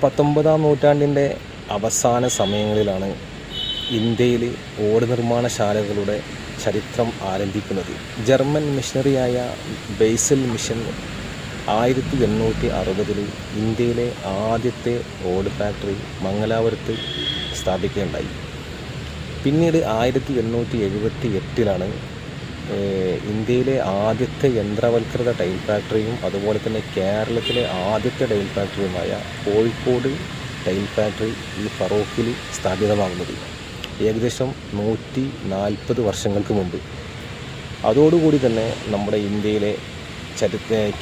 19-ാം നൂറ്റാണ്ടിൻ്റെ അവസാന സമയങ്ങളിലാണ് ഇന്ത്യയിൽ ഓട് നിർമ്മാണശാലകളുടെ ചരിത്രം ആരംഭിക്കുന്നത്. ജർമ്മൻ മിഷണറിയായ ബേസിൽ മിഷൻ 1860 ഇന്ത്യയിലെ ആദ്യത്തെ ഓട് ഫാക്ടറി മംഗലാപുരത്ത് സ്ഥാപിക്കുകയുണ്ടായി. പിന്നീട് 1878 ഇന്ത്യയിലെ ആദ്യത്തെ യന്ത്രവൽകൃത ടൈൽ ഫാക്ടറിയും അതുപോലെ തന്നെ കേരളത്തിലെ ആദ്യത്തെ ടൈൽ ഫാക്ടറിയുമായ കോഴിക്കോട് ടൈൽ ഫാക്ടറി ഈ ഫറോക്കിൽ സ്ഥാപിതമാകുന്നത് ഏകദേശം 140 വർഷങ്ങൾക്ക് മുമ്പ്. അതോടുകൂടി തന്നെ നമ്മുടെ ഇന്ത്യയിലെ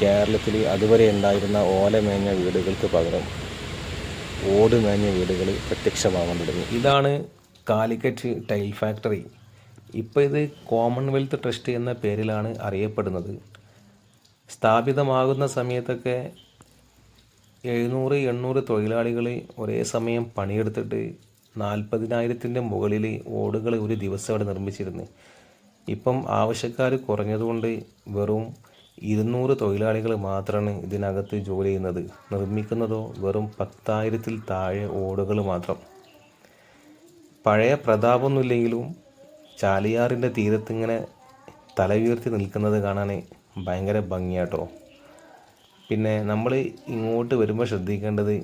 കേരളത്തിൽ അതുവരെ ഉണ്ടായിരുന്ന ഓലമേഞ്ഞ വീടുകൾക്ക് പകരം ഓട് മേഞ്ഞ വീടുകൾ പ്രത്യക്ഷമാകാൻ തുടങ്ങി. ഇതാണ് കാലിക്കറ്റ് ടൈൽ ഫാക്ടറി. ഇപ്പോൾ ഇത് കോമൺവെൽത്ത് ട്രസ്റ്റ് എന്ന പേരിലാണ് അറിയപ്പെടുന്നത്. സ്ഥാപിതമാകുന്ന സമയത്തൊക്കെ 700-800 തൊഴിലാളികൾ ഒരേ സമയം പണിയെടുത്തിട്ട് 40,000-ൻ്റെ മുകളിൽ ഓടുകൾ ഒരു ദിവസം അവിടെ നിർമ്മിച്ചിരുന്നു. ഇപ്പം ആവശ്യക്കാർ കുറഞ്ഞതുകൊണ്ട് വെറും 200 തൊഴിലാളികൾ മാത്രമാണ് ഇതിനകത്ത് ജോലി ചെയ്യുന്നത്. നിർമ്മിക്കുന്നതോ വെറും 10,000-ൽ താഴെ ഓടുകൾ മാത്രം. പഴയ പ്രതാപമൊന്നുമില്ലെങ്കിലും ചാലിയാറിൻ്റെ തീരത്തിങ്ങനെ തല ഉയർത്തി നിൽക്കുന്നത് കാണാൻ ഭയങ്കര ഭംഗിയാട്ടോ. പിന്നെ നമ്മൾ ഇങ്ങോട്ട് വരുമ്പോൾ ശ്രദ്ധിക്കേണ്ടത്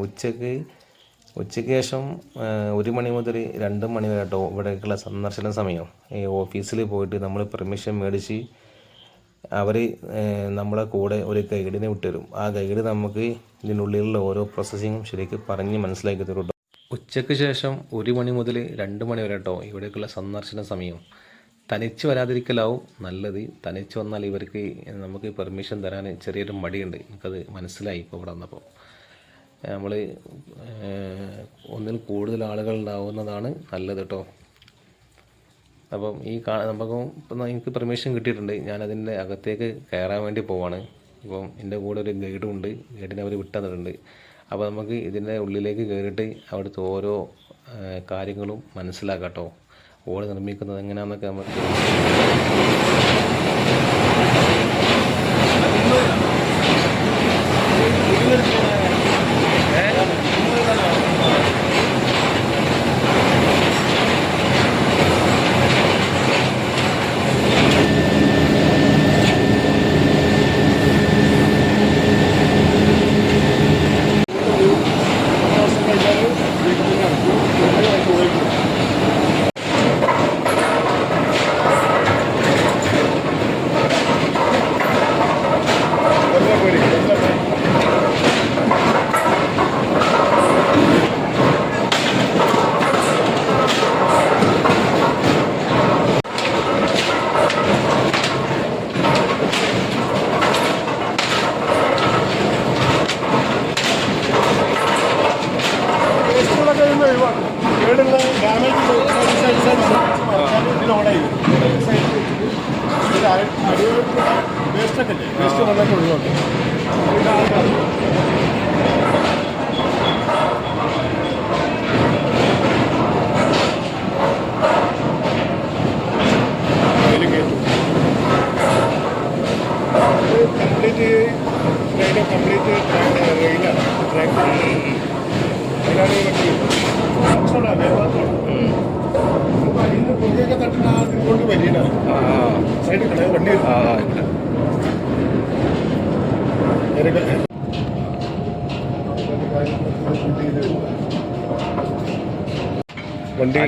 ഉച്ചയ്ക്ക് ശേഷം 1 മണി മുതൽ 2 മണി വരെ കേട്ടോ ഇവിടേക്കുള്ള സന്ദർശന സമയം. ഈ ഓഫീസിൽ പോയിട്ട് നമ്മൾ പെർമിഷൻ മേടിച്ച് അവർ നമ്മളെ കൂടെ ഒരു ഗൈഡിനെ വിട്ടുതരും. ആ ഗൈഡ് നമുക്ക് ഇതിനുള്ളിലുള്ള ഓരോ പ്രോസസ്സിങ്ങും ശരിക്കും പറഞ്ഞ് മനസ്സിലാക്കി തരും. ഉച്ചയ്ക്ക് ശേഷം 1 മണി മുതൽ 2 മണി വരെ കേട്ടോ ഇവിടേക്കുള്ള സന്ദർശന സമയം. തനിച്ച് വരാതിരിക്കലാവും നല്ലത്. തനിച്ച് വന്നാൽ ഇവർക്ക് നമുക്ക് പെർമിഷൻ തരാൻ ചെറിയൊരു മടിയുണ്ട്. എനിക്കത് മനസ്സിലായി ഇപ്പോൾ ഇവിടെ വന്നപ്പോൾ. നമ്മൾ ഒന്നിൽ കൂടുതൽ ആളുകൾ ഉണ്ടാവുന്നതാണ് നല്ലത് കേട്ടോ. അപ്പം നമുക്കും ഇപ്പം എനിക്ക് പെർമിഷൻ കിട്ടിയിട്ടുണ്ട്. ഞാനതിൻ്റെ അകത്തേക്ക് കയറാൻ വേണ്ടി പോവാണ്. ഇപ്പം എൻ്റെ കൂടെ ഒരു ഗൈഡും ഉണ്ട്. ഗൈഡിനെ അവർ വിട്ടുതന്നിട്ടുണ്ട്. അപ്പോൾ നമുക്ക് ഇതിൻ്റെ ഉള്ളിലേക്ക് കയറിയിട്ട് അവിടുത്തെ ഓരോ കാര്യങ്ങളും മനസ്സിലാക്കാം കേട്ടോ. ഓട് നിർമ്മിക്കുന്നത് എങ്ങനെയാണെന്നൊക്കെ നമുക്ക്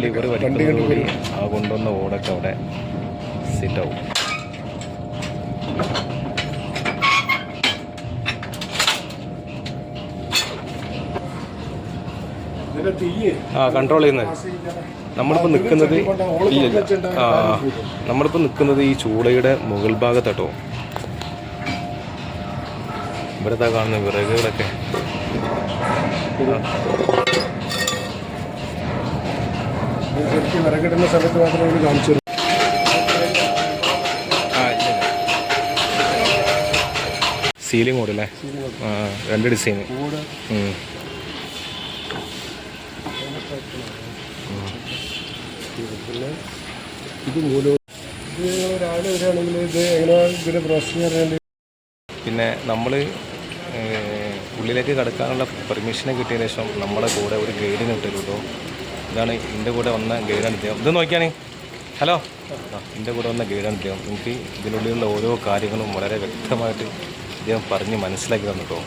ലിവർ വലിക്കുന്നതോടുകൂടി ആ കൊണ്ടുവന്ന ഓടൊക്കെ അവിടെ സിറ്റാവും. കൺട്രോൾ ചെയ്യുന്നത് നമ്മളിപ്പോൾ നിൽക്കുന്നത് ഈ ചൂളയുടെ മുകൾ ഭാഗത്താട്ടോ. ഇവിടുത്തെ കാണുന്ന വിറകുകളൊക്കെ വിറകിടുന്ന സമയത്ത് മാത്രമേ കാണിച്ചു. സീലിംഗ് ഓടല്ലേ? 2 ഡിസൈൻ. പിന്നെ ഇത് മൂലം രാവിലെ വരികയാണെങ്കിൽ ഇത് എങ്ങനെയാണ് ഇതിൻ്റെ പ്രോസസ്സിങ് അറിയാണ്ട്. പിന്നെ നമ്മൾ ഉള്ളിലേക്ക് കടക്കാനുള്ള പെർമിഷൻ കിട്ടിയ ശേഷം നമ്മളെ കൂടെ ഒരു ഗൈഡിനെ ഇട്ടു കേട്ടോ. ഇതാണ് എൻ്റെ കൂടെ വന്ന ഗൈഡാണ് ഇദ്ദേഹം. ഇത് നോക്കിയാണ്. ഹലോ, എൻ്റെ കൂടെ വന്ന ഗൈഡാണ് ഇദ്ദേഹം. എനിക്ക് ഇതിനുള്ളിലുള്ള ഓരോ കാര്യങ്ങളും വളരെ വ്യക്തമായിട്ട് ഇദ്ദേഹം പറഞ്ഞ് മനസ്സിലാക്കി തന്നു കേട്ടോ.